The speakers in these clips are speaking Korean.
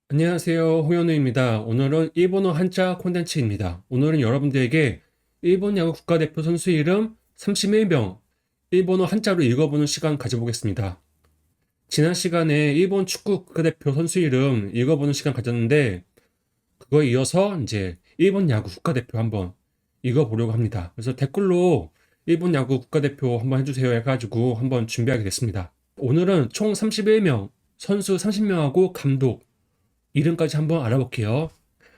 안녕하세요. 호연우입니다. 오늘은 일본어 한자 콘텐츠입니다. 오늘은 여러분들에게 일본 야구 국가대표 선수 이름 31명 일본어 한자로 읽어보는 시간 가져보겠습니다. 지난 시간에 일본 축구 국가대표 선수 이름 읽어보는 시간 가졌는데 그거에 이어서 이제 일본 야구 국가대표 한번 읽어보려고 합니다. 그래서 댓글로 일본 야구 국가대표 한번 해주세요 해가지고 한번 준비하게 됐습니다. 오늘은 총 31명, 선수 30명하고 감독 이름까지 한번 알아볼게요.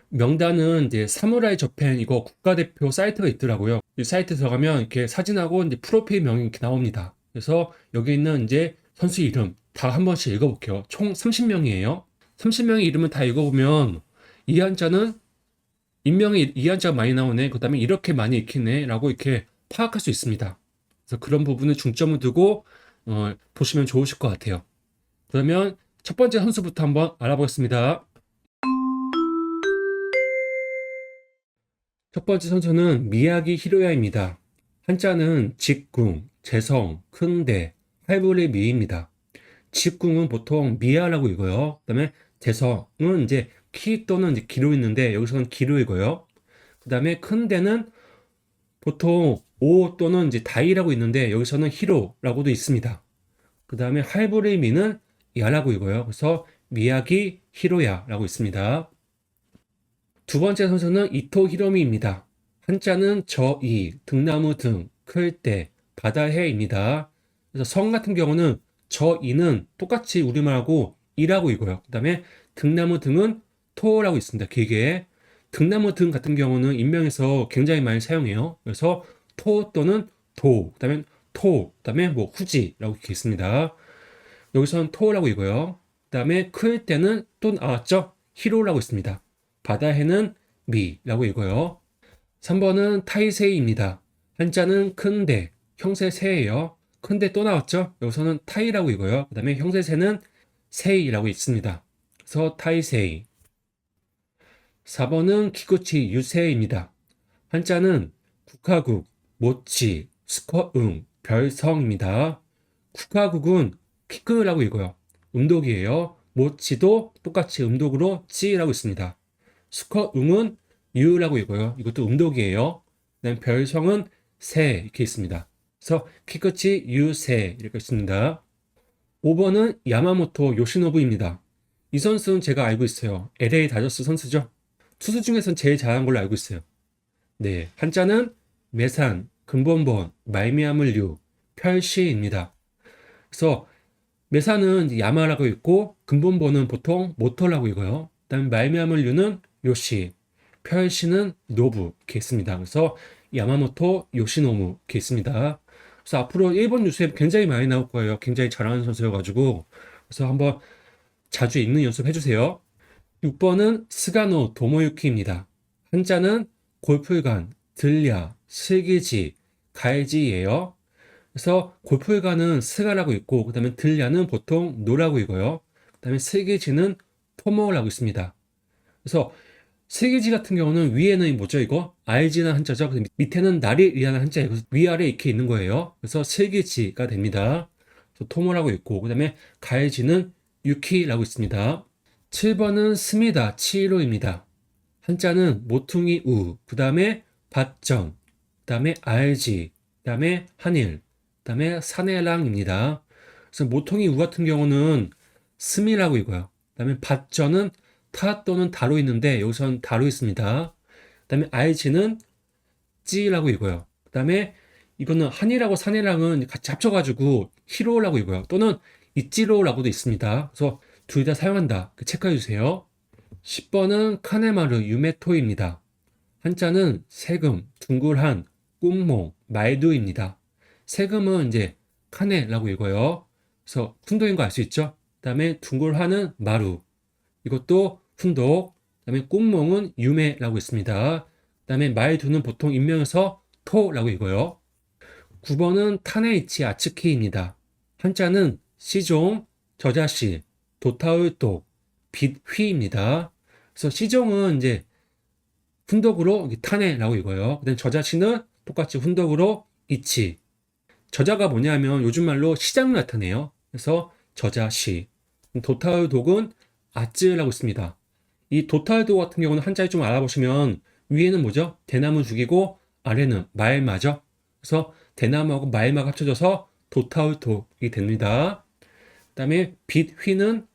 명단은 이제 사무라이 저펜 이거 국가대표 사이트가 있더라고요. 이 사이트 들어가면 이렇게 사진하고 이제 프로필명이 이렇게 나옵니다. 그래서 여기 있는 이제 선수 이름 다 한 번씩 읽어볼게요. 총 30명이에요. 30명의 이름을 다 읽어보면 이 한자는 인명이 이 한자가 많이 나오네. 그 다음에 이렇게 많이 읽히네. 라고 이렇게 파악할 수 있습니다. 그래서 그런 부분에 중점을 두고 보시면 좋으실 것 같아요. 그러면 첫 번째 선수부터 한번 알아보겠습니다. 첫 번째 선수는 미야기 히로야입니다. 한자는 직궁, 재성, 큰대, 활불의 미입니다. 직궁은 보통 미야라고 읽어요. 그 다음에 재성은 이제 키 또는 이제 기로 있는데 여기서는 기로 읽어요. 그 다음에 큰대는 보통 오 또는 이제 다이라고 있는데 여기서는 히로라고도 있습니다. 그 다음에 활불의 미는 야라고 읽어요. 그래서 미야기 히로야라고 있습니다. 두 번째 선수는 이토 히로미입니다. 한자는 저이, 등나무 등, 클 때, 바다해입니다. 그래서 성 같은 경우는 저이는 똑같이 우리말하고 이라고 읽어요. 그 다음에 등나무 등은 토라고 있습니다. 길게. 등나무 등 같은 경우는 인명에서 굉장히 많이 사용해요. 그래서 토 또는 도, 그 다음에 토, 그 다음에 뭐 후지라고 이렇게 있습니다. 여기서는 토라고 읽어요. 그 다음에 클 때는 또 나왔죠? 히로라고 있습니다. 바다해는 미라고 읽어요. 3번은 타이세이입니다. 한자는 큰대, 형세세예요. 큰대 또 나왔죠? 여기서는 타이라고 읽어요. 그 다음에 형세세는 세이라고 있습니다. 그래서 타이세이. 4번은 기구치 유세입니다. 한자는 국화국, 모치, 스커응, 별성입니다. 국화국은 키크라고 읽어요. 음독이에요. 모치도 똑같이 음독으로 찌라고 있습니다. 스커응은 유라고 읽어요. 이것도 음독이에요. 그다음 별성은 새 이렇게 있습니다. 그래서 키크치 유세 이렇게 있습니다. 5번은 야마모토 요시노부입니다. 이 선수는 제가 알고 있어요. LA 다저스 선수죠. 투수 중에서는 제일 잘하는 걸로 알고 있어요. 네, 한자는 매산, 근본본, 말미암을 유, 별시입니다. 그래서 매사는 야마라고 읽고 근본본은 보통 모토라고 읽어요. 그다음에 말미암을 유는 요시, 펼시는 노부 이렇게 있습니다. 그래서 야마모토 요시노무 이렇게 있습니다. 그래서 앞으로 일본 뉴스에 굉장히 많이 나올 거예요. 굉장히 잘하는 선수여가지고 그래서 한번 자주 읽는 연습 해주세요. 6번은 스가노 도모유키입니다. 한자는 골프관, 들야, 슬기지, 갈지예요. 그래서 골프관은 스가라고 있고 그 다음에 들야는 보통 노라고 읽어요. 그 다음에 슬기지는 토모라고 있습니다. 그래서 슬기지 같은 경우는 위에는 뭐죠 이거? 알지는 한자죠. 그래서 밑에는 날이라는 한자예요. 그래서 위아래 이렇게 있는 거예요. 그래서 슬기지가 됩니다. 그래서 토모라고 있고 그 다음에 갈지는 유키라고 있습니다. 7번은 스미다 치히로입니다. 한자는 모퉁이 우, 그 다음에 밭정, 그 다음에 알지, 그 다음에 한일, 그 다음에 사내랑입니다. 그래서 모퉁이 우 같은 경우는 스미라고 읽어요. 그 다음에 밭정은 타 또는 다로 있는데 여기서는 다로 있습니다. 그 다음에 알지는 찌라고 읽어요. 그 다음에 이거는 한이라고 사내랑은 같이 합쳐가지고 히로라고 읽어요. 또는 이찌로라고도 있습니다. 그래서 둘 다 사용한다. 체크해 주세요. 10번은 카네마르 유메토입니다. 한자는 세금, 둥글한, 꿈몽, 말두입니다. 세금은 이제 카네라고 읽어요. 그래서 훈도인 거 알 수 있죠? 그 다음에 둥글한은 마루. 이것도 훈독. 그 다음에 꿈몽은 유메라고 있습니다. 그 다음에 말두는 보통 인명에서 토라고 읽어요. 9번은 타네이치 아츠키입니다. 한자는 시종, 저자시, 도타울독, 빛휘입니다. 그래서 시종은 이제 훈독으로 타네라고 읽어요. 그다음 저자시는 똑같이 훈독으로 이치. 저자가 뭐냐면 요즘 말로 시장을 나타내요. 그래서 저자시. 도타울독은 아쯔라고 있습니다. 이 도탈도 같은 경우는 한자를 좀 알아보시면 위에는 뭐죠? 대나무 죽이고 아래는 말마죠. 그래서 대나무하고 말마가 합쳐져서 도타울토이 됩니다. 그다음에 빛, 휘는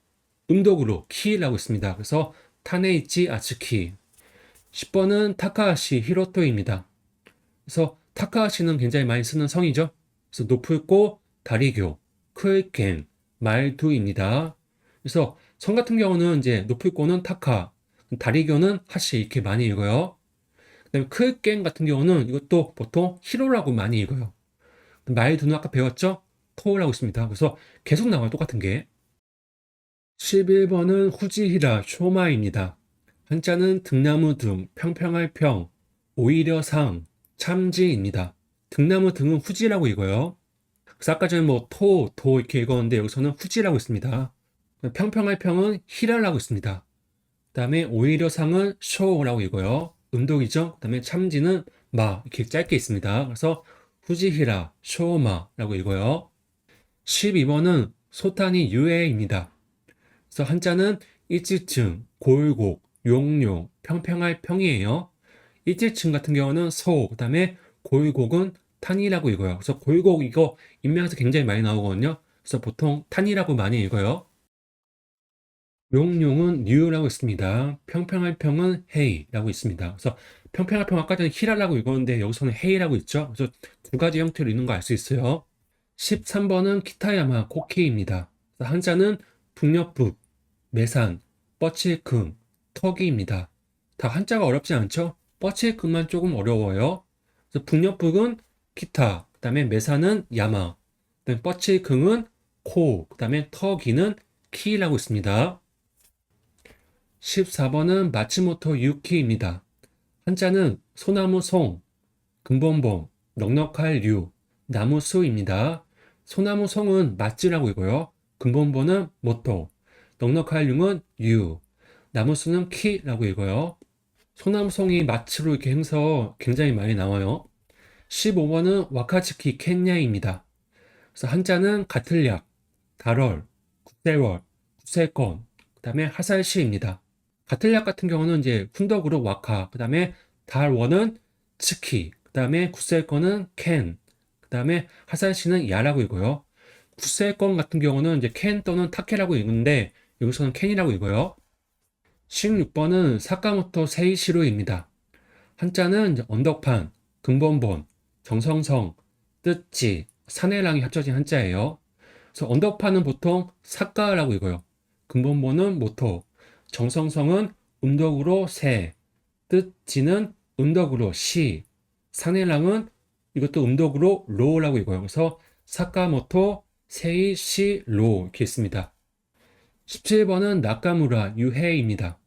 음독으로 키라고 있습니다. 그래서 타네이치 아츠키. 10번은 타카하시 히로토입니다. 그래서 타카하시는 굉장히 많이 쓰는 성이죠. 그래서 노풀고 다리교, 클갱, 말두입니다. 그래서 성 같은 경우는 이제 노풀고는 타카, 다리교는 하시 이렇게 많이 읽어요. 그다음에 클갱 같은 경우는 이것도 보통 히로라고 많이 읽어요. 말두는 아까 배웠죠? 토라고 있습니다. 그래서 계속 나와요. 똑같은 게. 11번은 후지히라 쇼마입니다. 한자는 등나무 등, 평평할 평, 오히려 상, 참지입니다. 등나무 등은 후지라고 읽어요. 그래서 아까 전에 뭐 도 이렇게 읽었는데 여기서는 후지라고 있습니다. 평평할 평은 히라라고 있습니다. 그 다음에 오히려 상은 쇼라고 읽어요. 음독이죠. 그 다음에 참지는 마 이렇게 짧게 있습니다. 그래서 후지히라 쇼마라고 읽어요. 12번은 소탄이 유해입니다. 그래서 한자는 일지층, 골곡, 용용, 평평할 평이에요. 일지층 같은 경우는 소, 그 다음에 골곡은 탄이라고 읽어요. 그래서 골곡 이거 인명에서 굉장히 많이 나오거든요. 그래서 보통 탄이라고 많이 읽어요. 용용은 뉴라고 있습니다. 평평할 평은 헤이라고 있습니다. 그래서 평평할 평 아까 전에 히라라고 읽었는데 여기서는 헤이라고 있죠. 그래서 두 가지 형태로 읽는 거 알 수 있어요. 13번은 키타야마 코키입니다. 한자는 북녘북, 매산, 뻐치금, 터기입니다. 다 한자가 어렵지 않죠? 뻐치금만 조금 어려워요. 그래서 북녘북은 키타, 그 다음에 매산은 야마, 그 다음에 뻐치금은 코, 그 다음에 터기는 키라고 있습니다. 14번은 마츠모토 유키입니다. 한자는 소나무 송, 금본봉, 넉넉할 류, 나무수입니다. 소나무 송은 마츠라고 읽어요. 금본봉은 모토, 넉넉할 류는 유, 나무수는 키라고 읽어요. 소나무 송이 마츠로 이렇게 행서 굉장히 많이 나와요. 15번은 와카츠키 켄야입니다. 그래서 한자는 가틀약, 달월, 구세월, 구세건, 그 다음에 하살시입니다. 가틀약 같은 경우는 이제 훈덕으로 와카, 그 다음에 달원은 츠키, 그 다음에 구셀건은 켄, 그 다음에 하살시는 야라고 읽어요. 구셀건 같은 경우는 이제 켄 또는 타케라고 읽는데 여기서는 켄이라고 읽어요. 16번은 사카모토 세이시로입니다. 한자는 이제 언덕판, 근본본, 정성성, 뜻지, 산해랑이 합쳐진 한자예요. 그래서 언덕판은 보통 사카라고 읽어요. 근본본은 모토, 정성성은 음덕으로 세, 뜻지는 음덕으로 시, 산해랑은 이것도 음덕으로 로라고 읽어요. 그래서 사카모토 세이시로 이렇게 있습니다. 17번은 나카무라 유해입니다.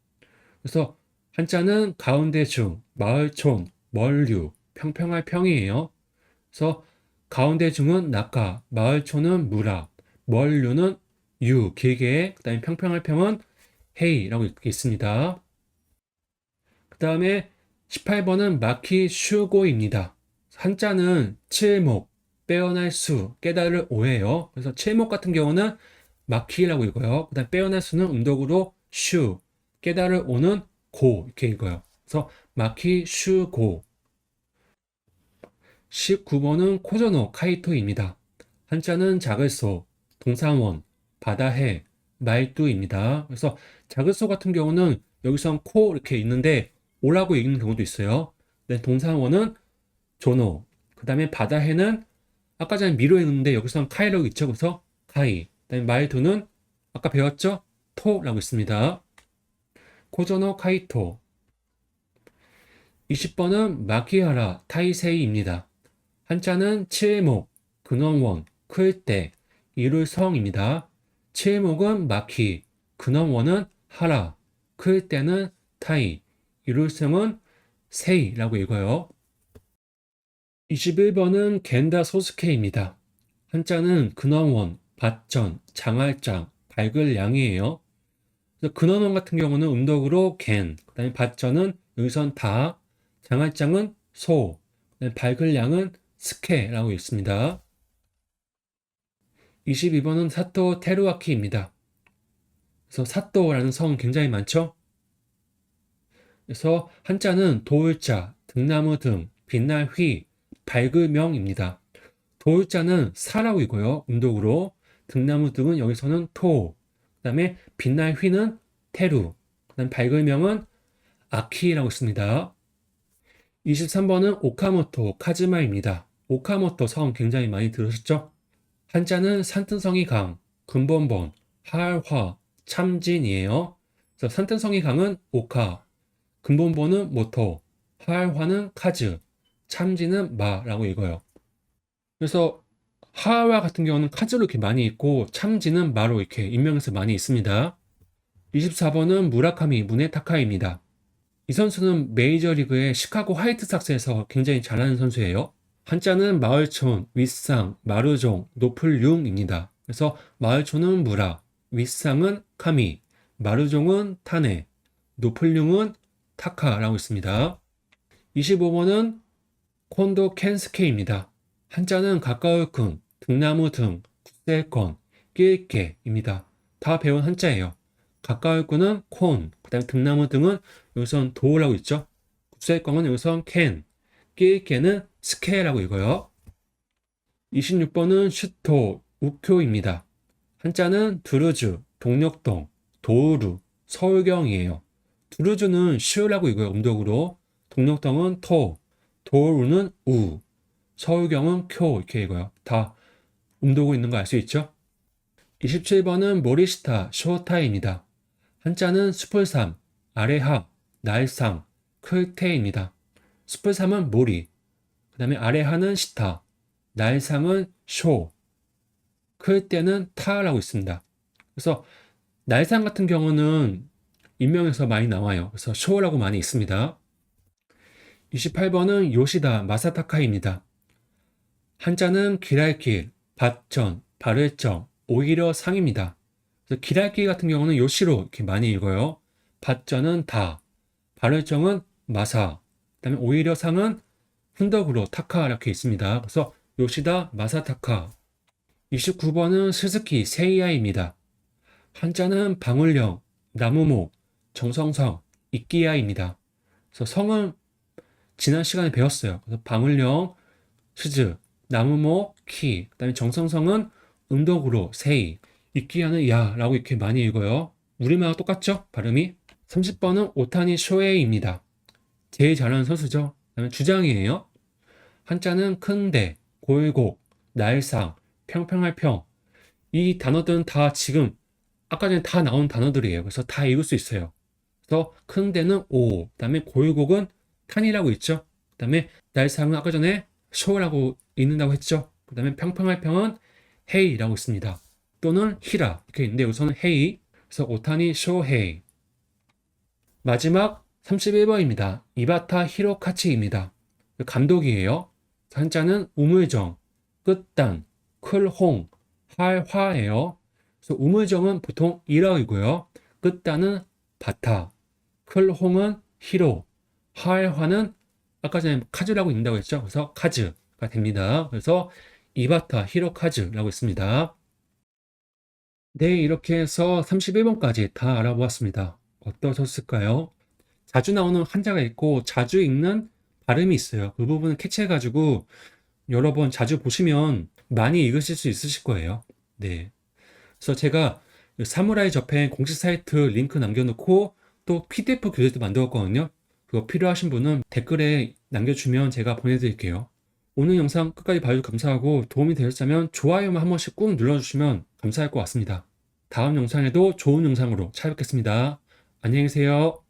그래서 한자는 가운데 중, 마을촌, 멀류, 평평할 평이에요. 그래서 가운데 중은 낙가, 마을촌은 무라, 멀류는 유, 길게, 그 다음에 평평할 평은 헤이라고 이렇게 있습니다. 그 다음에 18번은 마키 슈고입니다. 한자는 칠목, 빼어날 수, 깨달을 오해요. 그래서 칠목 같은 경우는 마키라고 읽어요. 그 다음 빼어날 수는 음독으로 슈, 깨달을 오는 고 이렇게 읽어요. 그래서 마키 슈고. 19번은 코조노 카이토입니다. 한자는 작을소, 동사원, 바다해, 말두입니다. 그래서 작을소 같은 경우는 여기선 코 이렇게 있는데 오라고 읽는 경우도 있어요. 네, 동사원은 조노, 그 다음에 바다해는 아까 전에 미로 읽는데 여기선 카이라고 있죠. 그래서 카이, 그 다음에 말두는 아까 배웠죠? 토라고 있습니다. 코조노 카이토. 20번은 마키하라 타이세이입니다. 한자는 칠목, 근원원, 클때, 이룰성입니다. 칠목은 마키, 근원원은 하라, 클때는 타이, 이룰성은 세이라고 읽어요. 21번은 겐다 소스케입니다. 한자는 근원원, 밭전, 장알장, 밝을 양이에요. 그래서 근원원 같은 경우는 음덕으로 겐, 그 다음에 밭전은 여기선 다, 장알장은 소, 그다음에 밝을 양은 스케라고 있습니다. 22번은 사토 테루아키입니다. 그래서 사토라는 성 굉장히 많죠? 그래서 한자는 도울자, 등나무 등, 빛날 휘, 밝을명입니다. 도울자는 사라고 이고요. 음독으로. 등나무 등은 여기서는 토. 그 다음에 빛날 휘는 테루. 그 다음 밝을명은 아키라고 있습니다. 23번은 오카모토 카즈마입니다. 오카모토 성 굉장히 많이 들으셨죠? 한자는 산뜬성이 강, 근본본, 하알화, 참진이에요. 그래서 산뜬성이 강은 오카, 근본본은 모토, 하알화는 카즈, 참진은 마라고 읽어요. 그래서 하알화 같은 경우는 카즈로 이렇게 많이 있고 참진은 마로 이렇게 인명에서 많이 있습니다. 24번은 무라카미 무네타카입니다. 이 선수는 메이저리그의 시카고 화이트삭스에서 굉장히 잘하는 선수예요. 한자는 마을촌, 윗상, 마르종, 노플융입니다. 그래서 마을촌은 무라, 윗상은 카미, 마르종은 타네, 노플융은 타카라고 있습니다. 25번은 콘도 켄스케입니다. 한자는 가까울 큰, 등나무 등, 국셀권, 끼일케입니다. 다 배운 한자예요. 가까울 끈은 콘, 그 다음에 등나무 등은 여기선 도라고 있죠. 국셀권은 여기선 캔, 끼일케는 스케라고 읽어요. 26번은 슈토, 우쿄입니다. 한자는 두루즈, 동력동, 도우루, 서울경이에요. 두루즈는 슈라고 읽어요. 음독으로. 동력동은 토, 도우루는 우, 서울경은 쿄 이렇게 읽어요. 다 음독으로 있는 거 알 수 있죠? 27번은 모리시타, 쇼타입니다. 한자는 수풀삼, 아래하, 날상, 클테입니다. 수풀삼은 모리, 그 다음에 아래하는 시타, 날상은 쇼, 클 때는 타라고 있습니다. 그래서 날상 같은 경우는 인명에서 많이 나와요. 그래서 쇼라고 많이 있습니다. 28번은 요시다 마사타카입니다. 한자는 길알길, 밭전, 발을정, 오히려 상입니다. 그래서 길알길 같은 경우는 요시로 이렇게 많이 읽어요. 밭전은 다, 발을정은 마사, 그다음에 오히려 상은 훈덕으로 타카 이렇게 있습니다. 그래서 요시다 마사타카. 29번은 스즈키 세이야입니다. 한자는 방울령, 나무목, 정성성, 이끼야입니다. 그래서 성은 지난 시간에 배웠어요. 그래서 방울령, 스즈, 나무목, 키, 그다음에 정성성은 음독으로 세이, 이끼야는 야라고 이렇게 많이 읽어요. 우리말하고 똑같죠? 발음이. 30번은 오타니 쇼헤이입니다. 제일 잘하는 선수죠. 그다음에 주장이에요. 한자는 큰데, 골곡, 날상, 평평할 평. 이 단어들은 다 지금 아까 전에 다 나온 단어들이에요. 그래서 다 읽을 수 있어요. 그래서 큰 데는 오, 그다음에 골곡은 탄이라고 있죠. 그다음에 날상은 아까 전에 쇼라고 읽는다고 했죠. 그다음에 평평할 평은 헤이라고 있습니다. 또는 히라 이렇게 있는데 여기서는 헤이. 그래서 오타니 쇼헤이. 마지막 31번입니다. 이바타 히로카치입니다. 감독이에요. 한자는 우물정, 끝단, 클홍, 할화예요. 그래서 우물정은 보통 이라이고요. 끝단은 바타, 클홍은 히로, 할화는 아까 전에 카즈라고 읽는다고 했죠. 그래서 카즈가 됩니다. 그래서 이바타 히로카즈라고 있습니다. 네, 이렇게 해서 31번까지 다 알아보았습니다. 어떠셨을까요? 자주 나오는 한자가 있고 자주 읽는 발음이 있어요. 그 부분을 캐치해가지고 여러 번 자주 보시면 많이 읽으실 수 있으실 거예요. 네. 그래서 제가 사무라이 접행 공식 사이트 링크 남겨놓고 또 PDF 교재도 만들었거든요. 그거 필요하신 분은 댓글에 남겨주면 제가 보내드릴게요. 오늘 영상 끝까지 봐주셔서 감사하고 도움이 되셨다면 좋아요만 한 번씩 꾹 눌러주시면 감사할 것 같습니다. 다음 영상에도 좋은 영상으로 찾아뵙겠습니다. 안녕히 계세요.